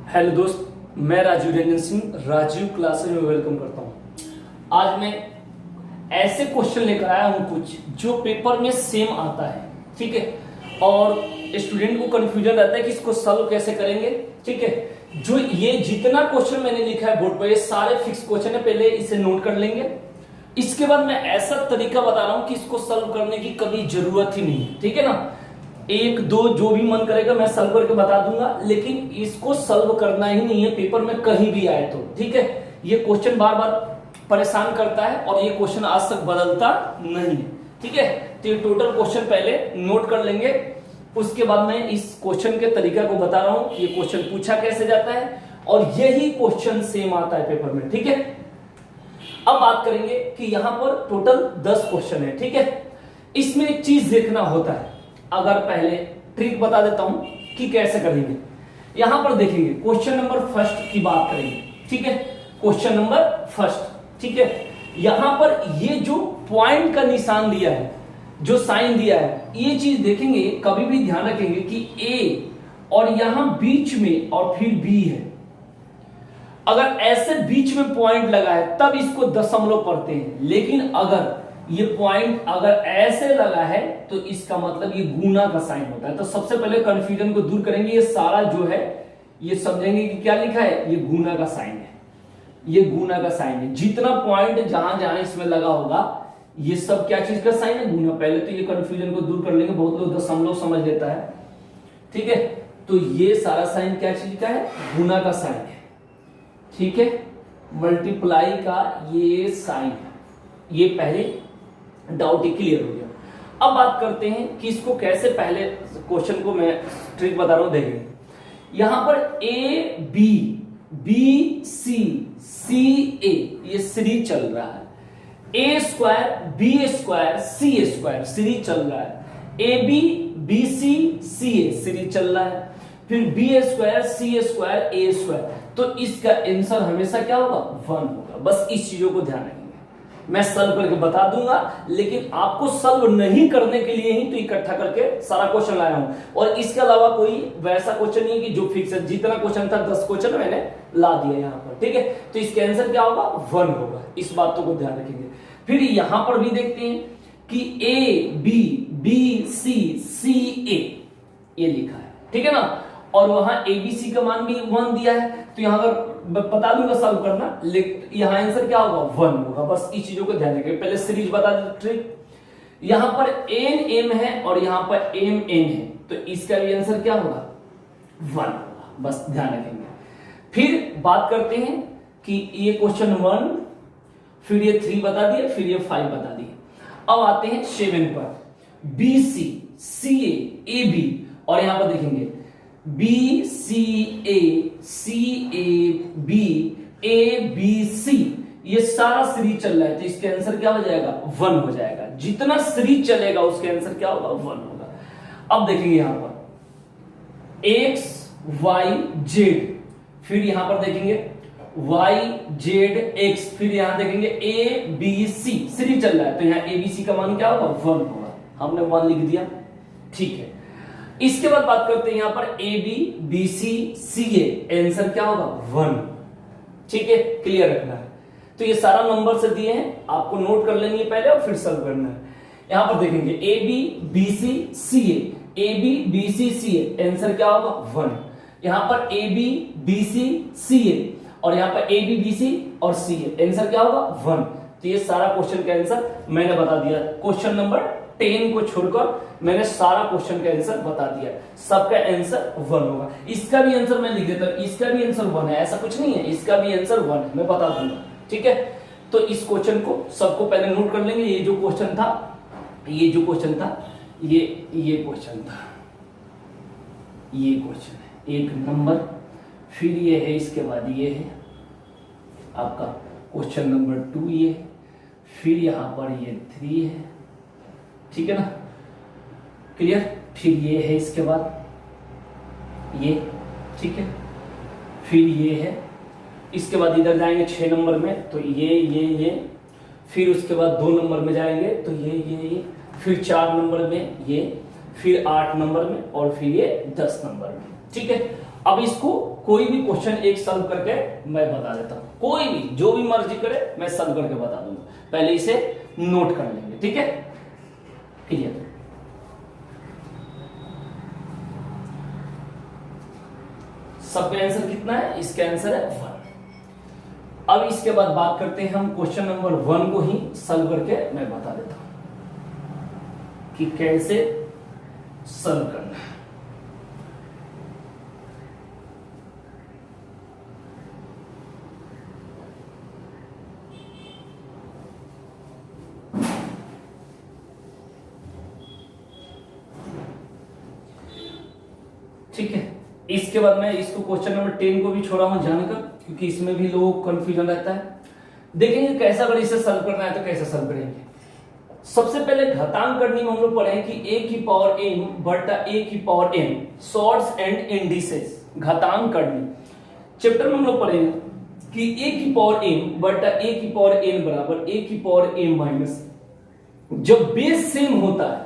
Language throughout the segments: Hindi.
हेलो दोस्त, मैं राजीव रंजन सिंह राजीव क्लासेस में वेलकम करता हूं। आज मैं ऐसे क्वेश्चन लेकर आया हूं कुछ जो पेपर में सेम आता है, ठीक है। और स्टूडेंट को कंफ्यूजन रहता है कि इसको सॉल्व कैसे करेंगे, ठीक है। जो ये जितना क्वेश्चन मैंने लिखा है बोर्ड पर, ये सारे फिक्स क्वेश्चन है, पहले इसे नोट कर लेंगे। इसके बाद मैं ऐसा तरीका बता रहा हूं कि इसको सॉल्व करने की कभी जरूरत ही नहीं है, ठीक है ना। एक दो जो भी मन करेगा मैं सॉल्व करके बता दूंगा, लेकिन इसको सॉल्व करना ही नहीं है पेपर में कहीं भी आए तो, ठीक है। ये क्वेश्चन बार बार परेशान करता है और ये क्वेश्चन आज तक बदलता नहीं है, ठीक है। तो ये टोटल क्वेश्चन पहले नोट कर लेंगे, उसके बाद मैं इस क्वेश्चन के तरीका को बता रहा हूं, ये क्वेश्चन पूछा कैसे जाता है और यही क्वेश्चन सेम आता है पेपर में, ठीक है। अब बात करेंगे कि यहां पर टोटल 10 क्वेश्चन है, ठीक है। इसमें एक चीज देखना होता है, अगर पहले ट्रिक बता देता हूं कि कैसे करेंगे। यहां पर देखेंगे क्वेश्चन नंबर फर्स्ट की बात करेंगे, ठीक है। क्वेश्चन नंबर फर्स्ट, ठीक है। यहां पर ये जो पॉइंट का निशान दिया है, जो साइन दिया है, ये चीज देखेंगे, कभी भी ध्यान रखेंगे कि ए और यहां बीच में और फिर बी है। अगर ऐसे बीच में पॉइंट लगा है तब इसको दशमलव पढ़ते हैं, लेकिन अगर ये पॉइंट अगर ऐसे लगा है तो इसका मतलब ये गुना का साइन होता है। तो सबसे पहले कंफ्यूजन को दूर करेंगे, ये सारा जो है ये समझेंगे कि क्या लिखा है, ये गुना का साइन है, ये गुना का साइन है। जितना पॉइंट जहां जहां इसमें लगा होगा ये सब क्या चीज का साइन है, गुना। पहले तो ये कंफ्यूजन को दूर कर लेंगे, बहुत लोग दशमलव समझ लेता है, ठीक है। तो ये सारा साइन क्या चीज का है, गुना का साइन है, ठीक है। मल्टीप्लाई का ये साइन है, ये पहले डाउट ही क्लियर हो गया। अब बात करते हैं कि इसको कैसे, पहले क्वेश्चन को मैं ट्रिक बता रहा हूं, देखेंगे। यहां पर A B, B C, C ए, ये सीरीज चल रहा है। A square B square C square series चल रहा है। A B B C C A series चल रहा है। फिर B square C square A square. तो इसका आंसर हमेशा क्या होगा, 1 होगा। बस इस चीजों को ध्यान रखेंगे, मैं सॉल्व करके बता दूंगा, लेकिन आपको सॉल्व नहीं करने के लिए ही तो इकट्ठा करके सारा क्वेश्चन लाया हूं। और इसके अलावा कोई वैसा क्वेश्चन नहीं है कि जो फिक्स है। जितना क्वेश्चन था 10 क्वेश्चन मैंने ला दिया यहां पर, ठीक है। तो इसके आंसर क्या होगा, 1 होगा। इस बातों को ध्यान रखेंगे। फिर यहां पर भी देखते हैं कि ए बी बी सी सी ए, ये लिखा है, ठीक है ना। और वहां एबीसी का मान भी 1 दिया है, तो यहां अगर बता दूंगा सॉल्व करना, लेकिन यहां आंसर क्या होगा, 1 होगा। बस इस चीजों को ध्यान रखें। पहले सीरीज बता दें ट्रिक। यहां पर एन एम है और यहां पर एम एन है, तो इसका भी आंसर क्या होगा, 1 होगा। बस ध्यान रखेंगे। फिर बात करते हैं कि ये क्वेश्चन 1, फिर ये 3 बता दिए, फिर ये 5 बता दिए। अब आते हैं 7 पर, B C C A B, और यहां पर देखेंगे B C A B A B C, ये सारा सीरीज चल रहा है। तो इसके आंसर क्या हो जाएगा, 1 हो जाएगा। जितना सीरीज चलेगा उसके आंसर क्या होगा, 1 होगा। अब देखेंगे यहां पर एक्स वाई जेड, फिर यहां पर देखेंगे वाई जेड एक्स, फिर यहां देखेंगे ए बी सी, सीरीज चल रहा है। तो यहां ए बी सी का मान क्या होगा, 1 होगा। हमने 1 लिख दिया, ठीक है। इसके बाद बात करते हैं यहां पर A B B C C A, answer क्या होगा, 1, ठीक है। क्लियर रखना है। तो ये सारा नंबर से दिए हैं, आपको नोट कर लेनी है पहले और फिर सॉल्व करना है। यहां पर देखेंगे A B B C C A B B C C A, answer क्या होगा, 1। यहां पर A B B C C ए और यहां पर ए बी बी सी और सी ए, आंसर क्या होगा, 1। तो ये सारा क्वेश्चन का आंसर मैंने बता दिया। क्वेश्चन नंबर 10 को छोड़कर मैंने सारा क्वेश्चन का आंसर बता दिया। सबका आंसर 1 होगा। इसका भी आंसर मैं लिख देता हूं, इसका भी आंसर 1 है, ऐसा कुछ नहीं है, इसका भी आंसर 1 है, मैं बता दूंगा, ठीक है। तो इस क्वेश्चन को सबको पहले नोट कर लेंगे। ये जो क्वेश्चन था, ये जो क्वेश्चन था, ये क्वेश्चन था, ये क्वेश्चन है 1 नंबर, फिर ये है, इसके बाद ये है आपका क्वेश्चन नंबर 2, ये फिर यहां पर ये 3 है, ठीक है ना, क्लियर। फिर ये है, इसके बाद ये, ठीक है। फिर ये है, इसके बाद इधर जाएंगे 6 नंबर में, तो ये फिर उसके बाद 2 नंबर में जाएंगे तो ये फिर 4 नंबर में ये, फिर 8 नंबर में और फिर ये 10 नंबर में, ठीक है। अब इसको कोई भी क्वेश्चन एक सॉल्व करके मैं बता देता हूं, कोई भी जो भी मर्जी करे मैं सॉल्व करके बता दूंगा, पहले इसे नोट कर लेंगे, ठीक है। क्लियर। सबका आंसर कितना है? इसका आंसर है 1। अब इसके बाद बात करते हैं हम क्वेश्चन नंबर 1 को ही सॉल्व करके मैं बता देता हूं कि कैसे सॉल्व करना है। ठीक है, इसके बाद मैं इसको क्वेश्चन नंबर 10 को भी छोड़ा हूं जानकर, क्योंकि इसमें भी लोगों को कंफ्यूजन रहता है। देखेंगे कैसा, अगर इसे सॉल्व करना है तो कैसे सॉल्व करेंगे। सबसे पहले घातांक करनी में हम लोग पढ़े कि a की पावर m बटा a की power n, surds and indices. घातांक करनी चैप्टर में हम लोग पढ़े कि a की पावर m बटा a की पावर n बराबर a की पावर m माइनस। जब बेस सेम होता है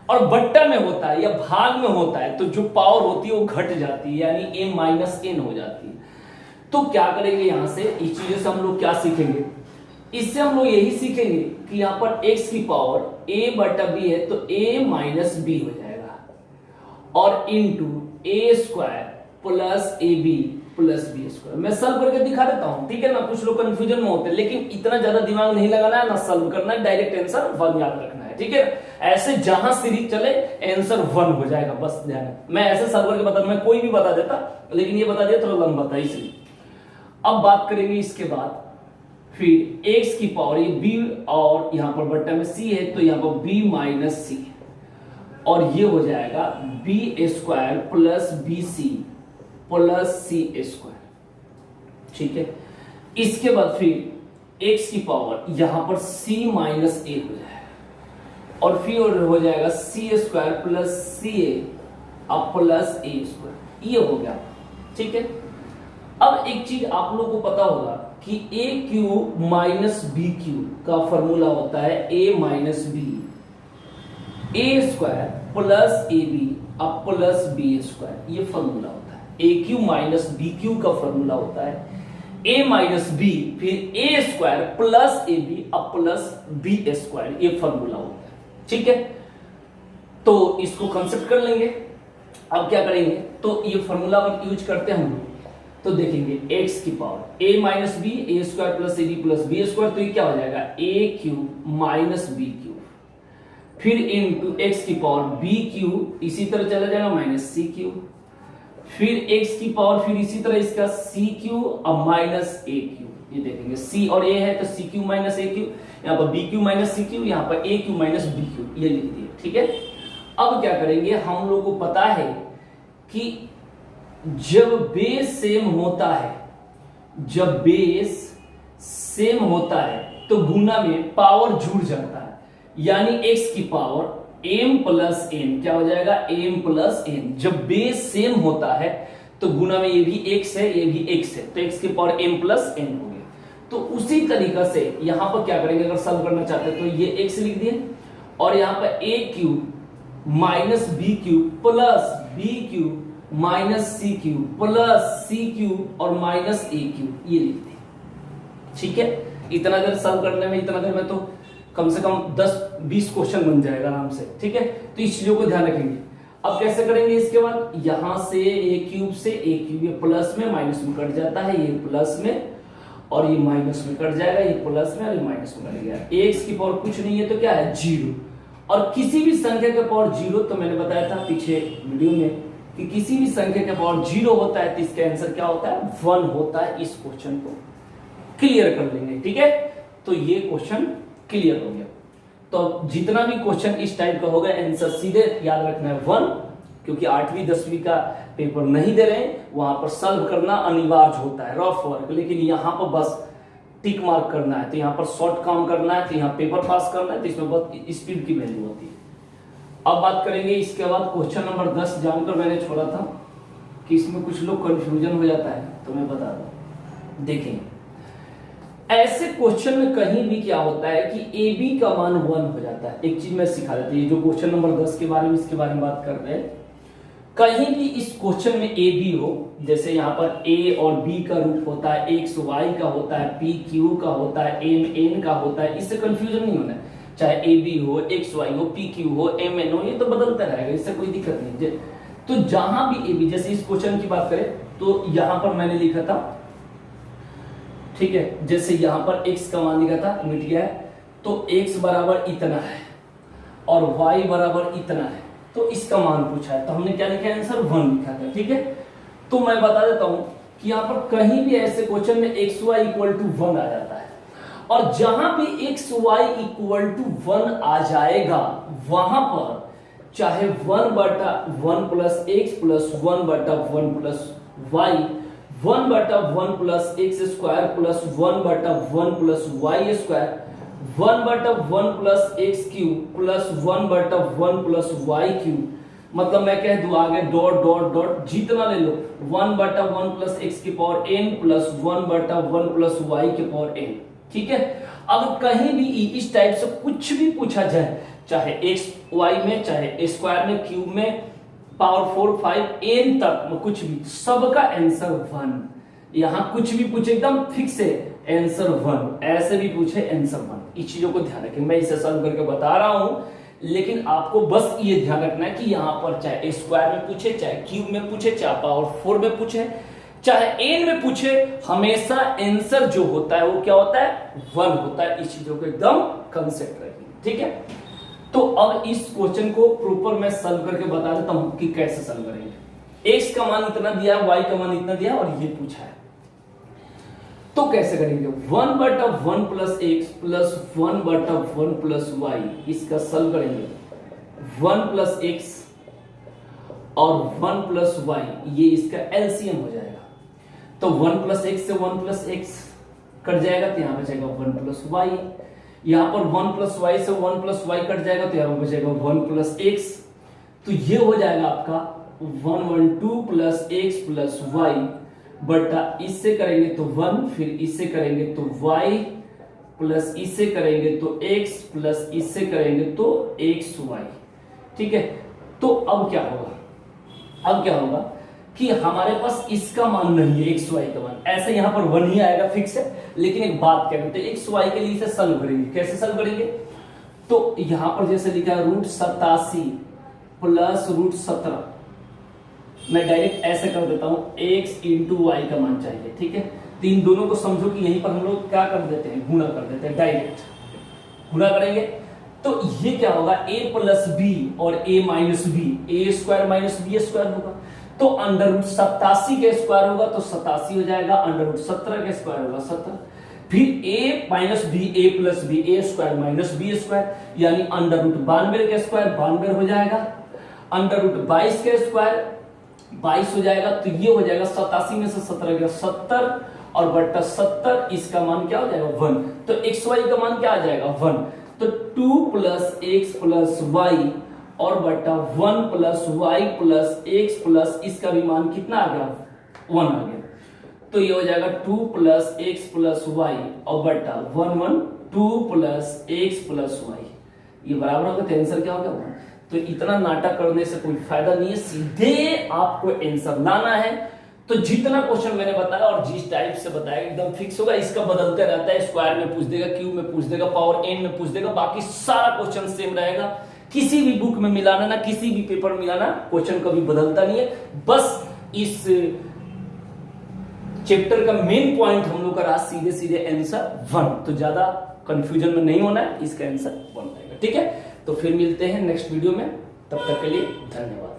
और बट्टा में होता है या भाग में होता है तो जो पावर होती है वो घट जाती है, यानी m माइनस n हो जाती है। तो क्या करेंगे यहां से, इस चीजों से हम लोग क्या सीखेंगे, इससे हम लोग यही सीखेंगे कि यहां पर x की पावर a बटा b है तो a माइनस b हो जाएगा, और into a square plus A B plus B square. मैं सॉल्व करके दिखा देता हूं, ठीक है ना। कुछ लोग कंफ्यूजन में होते हैं, लेकिन इतना ज्यादा दिमाग नहीं लगाना है ना, सॉल्व करना है, डायरेक्ट आंसर 1 याद रखना है, ठीक है। ऐसे जहां सीरीज चले आंसर 1 हो जाएगा, बस ध्यान है। मैं ऐसे सॉल्व करके बता, मैं कोई भी बता देता, लेकिन ये बता दिया थोड़ा लंबा था इसलिए। अब बात करेंगे इसके बाद फिर x की पावर, ये b और यहां पर बट्टा में c है तो यहां पर b माइनस c, और ये हो जाएगा b square plus b c plus c square, ठीक है। इसके बाद फिर x की पावर यहां पर c माइनस a हो जाएगा, और फिर हो जाएगा सी स्क्वायर प्लस सी ए अब प्लस ए स्क्वायर, ये हो गया, ठीक है। अब एक चीज आप लोगों को पता होगा कि a cube minus B cube का फॉर्मूला होता है a minus B, A square plus A b अब प्लस बी स्क्वायर, ये फॉर्मूला होता है। A cube minus B cube का फॉर्मूला होता है ए माइनस बी फिर a square plus A b अब प्लस बी स्क्वायर, ये फॉर्मूला होता है, ठीक है। तो इसको कंसेप्ट कर लेंगे। अब क्या करेंगे, तो ये फॉर्मूला यूज करते हैं हम, तो देखेंगे x की power a minus B A square plus A B plus B square, तो ये क्या हो जाएगा a cube minus B cube, फिर इनटू x की पावर b क्यूब, इसी तरह चला जाएगा माइनस c क्यूब, फिर x की पावर फिर इसी तरह इसका c क्यूब अब माइनस a क्यूब। ये देखेंगे c और a है तो c cube minus a cube, यहाँ पर b cube minus c cube, यहाँ पर a cube minus b cube, ये लिख दिए, ठीक है। अब क्या करेंगे, हम लोग को पता है कि जब बेस सेम होता है, जब बेस सेम होता है तो गुना में पावर जुड़ जाता है, यानी x की पावर m प्लस n क्या हो जाएगा, m प्लस n। जब बेस सेम होता है तो गुना में ये भी x है ये भी x है, तो x की पावर m प्लस n हो गया। तो उसी तरीका से यहां पर क्या करेंगे, अगर सॉल्व करना चाहते हैं तो ये x लिख दिए, और यहां पर a cube minus B cube plus B cube minus C cube plus C cube और माइनस ए क्यूब, ये लिख दिए, ठीक है। इतना देर सॉल्व करने में, इतना देर में तो कम से कम 10-20 क्वेश्चन बन जाएगा आराम से, ठीक है। तो इस चीजों को ध्यान रखेंगे। अब कैसे करेंगे, इसके बाद यहां से ए क्यूब से ए क्यूब, ये प्लस में माइनस में कट जाता है, ये प्लस में और ये माइनस में कट जाएगा, ये प्लस में और ये माइनस में कट गया। एक्स की पावर कुछ नहीं है तो क्या है, 0, और किसी भी संख्या का पावर 0, तो मैंने बताया था पीछे वीडियो में कि किसी भी संख्या का पावर 0 होता है तो इसका आंसर क्या होता है, 1 होता है। इस क्वेश्चन को क्लियर कर लेंगे, ठीक है। तो ये क्वेश्चन क्लियर हो गया। तो जितना भी क्वेश्चन इस टाइप का होगा आंसर सीधे याद रखना है 1, क्योंकि 8वीं 10वीं का पेपर नहीं दे रहे हैं, वहां पर सॉल्व करना अनिवार्य होता है, रफ वर्क। लेकिन यहाँ पर बस टिक मार्क करना है, तो यहाँ पर शॉर्ट काम करना है, तो यहाँ पेपर पास करना है, तो इसमें बहुत स्पीड की वैल्यू होती है। अब बात करेंगे इसके बाद क्वेश्चन नंबर 10, जानकर मैंने छोड़ा था कि इसमें कुछ लोग कंफ्यूजन हो जाता है, तो मैं बता दूं। देखें, ऐसे क्वेश्चन में कहीं भी क्या होता है कि ए बी का मान 1 हो जाता है। एक चीज मैं सिखा देता हूं, ये जो क्वेश्चन नंबर 10 के बारे में, इसके बारे में बात कर रहे हैं। कहीं भी इस क्वेश्चन में ए बी हो, जैसे यहाँ पर ए और बी का रूप होता है, एक्स वाई का होता है, पी क्यू का होता है, एम एन का होता है, इससे कंफ्यूजन नहीं होना है। चाहे ए बी हो, एक्स वाई हो, पी क्यू हो, एम एन हो, ये तो बदलता रहेगा, इससे कोई दिक्कत नहीं। तो जहां भी ए बी, जैसे इस क्वेश्चन की बात करें तो यहां पर मैंने लिखा था, ठीक है, जैसे यहां पर एक्स का मान लिखा था, मिट गया है, तो एक्स बराबर इतना है और वाई बराबर इतना है, तो इसका मान पूछा है, तो हमने क्या लिखा है, आंसर 1 लिखा था। ठीक है, तो मैं बता देता हूं कि यहां पर कहीं भी ऐसे क्वेश्चन में एक्स वाई इक्वल टू 1 आ जाता है, और जहां भी एक्स वाई इक्वल टू 1 आ जाएगा वहां पर चाहे 1/1 plus X plus 1/1 plus Y, 1/1 plus X square plus 1/1 plus Y square, 1/1 plus X cube plus 1/1 plus Y cube, मतलब मैं कह दूं आगे डॉट डॉट डॉट जितना ले लो, 1/1 प्लस एक्स की power n plus 1/1 plus Y की पावर n। ठीक है, अब कहीं भी इस टाइप से कुछ भी पूछा जाए, चाहे एक्स वाई में, चाहे स्क्वायर में, क्यूब में, पावर 4 5 n तक कुछ भी, सबका आंसर 1। यहां कुछ भी पूछे एकदम फिक्स है, आंसर 1, ऐसे भी पूछे आंसर 1। इस चीजों को ध्यान रखें, मैं इसे सॉल्व करके बता रहा हूं, लेकिन आपको बस ये ध्यान रखना है कि यहां पर चाहे स्क्वायर में पूछे, चाहे क्यूब में पूछे, चाहे पावर 4 में पूछे, चाहे n में पूछे, हमेशा आंसर जो होता है वो क्या होता है, 1 होता है। इस चीजों को एकदम कंसेप्ट रखें। ठीक है, तो अब इस क्वेश्चन को प्रॉपर मैं सॉल्व करके बता देता हूं कि कैसे सॉल्व करेंगे। x का मान इतना दिया है, y का मान इतना दिया है, और ये पूछा है, तो कैसे करेंगे, 1/1 plus X plus 1/1 plus Y, इसका सॉल्व करेंगे, 1 प्लस एक्स और 1 प्लस वाई, ये इसका एलसीएम हो जाएगा। तो 1 प्लस एक्स से 1 प्लस एक्स कट जाएगा, तो यहां बचेगा 1 प्लस वाई। यहां पर 1 प्लस वाई से 1 प्लस वाई कट जाएगा, तो यहां बचेगा 1 प्लस एक्स। तो ये हो जाएगा आपका 1 प्लस एक्स प्लस वाई, बटा इससे करेंगे तो 1, फिर इससे करेंगे तो y, प्लस इससे करेंगे तो x, प्लस इससे करेंगे तो xy। ठीक है, तो अब क्या होगा, अब क्या होगा कि हमारे पास इसका मान नहीं है, xy का मान, ऐसे यहां पर 1 ही आएगा फिक्स है। लेकिन एक बात क्या करते हैं, xy के लिए इसे सॉल्व करेंगे, कैसे सॉल्व करेंगे, तो यहां पर जैसे लिखा है √87 प्लस √17, मैं डायरेक्ट ऐसे कर देता हूं, x इंटू वाई का मान चाहिए। ठीक है, तो इन दोनों को समझो कि यहीं पर हम लोग क्या कर देते हैं, गुणा कर देते हैं, डायरेक्ट गुणा करेंगे, तो ये क्या होगा, a प्लस बी और a minus B, A square minus B square होगा, तो √87 के स्क्वायर होगा तो 87 हो जाएगा, √17 के स्क्वायर होगा 17, फिर a minus B, a plus B, A square minus B square, यानी √92 के स्क्वायर 92 हो जाएगा, √22 के स्क्वायर 22 हो जाएगा, तो ये हो जाएगा 87 में से 17 गया 70, और बट्टा 70, इसका मान क्या हो जाएगा 1, तो xy का मान क्या आ जाएगा 1, तो 2 प्लस एक्स प्लस वाई और बट्टा 1 plus Y plus X plus इसका भी मान कितना आ गया 1 आ गया, तो ये हो जाएगा 2 प्लस एक्स प्लस वाई और बट्टा 1 2 प्लस एक्स प्लस वाई, ये बराबर होगा, तो आंसर क्या होगा 1। तो इतना नाटक करने से कोई फायदा नहीं है, सीधे आपको आंसर लाना है। तो जितना क्वेश्चन मैंने बताया और जिस टाइप से बताया एकदम फिक्स होगा, इसका बदलते रहता है, स्क्वायर में पूछ देगा, क्यूब में पूछ देगा, पावर n में पूछ देगा, बाकी सारा क्वेश्चन सेम रहेगा। किसी भी बुक में मिलाना ना, किसी भी पेपर में मिलाना, क्वेश्चन कभी बदलता नहीं है। बस इस चैप्टर का मेन पॉइंट हम लोग का रहा सीधे सीधे आंसर 1, तो ज्यादा कंफ्यूजन में नहीं होना है, इसका आंसर 1 रहेगा। ठीक है, तो फिर मिलते हैं नेक्स्ट वीडियो में, तब तक के लिए धन्यवाद।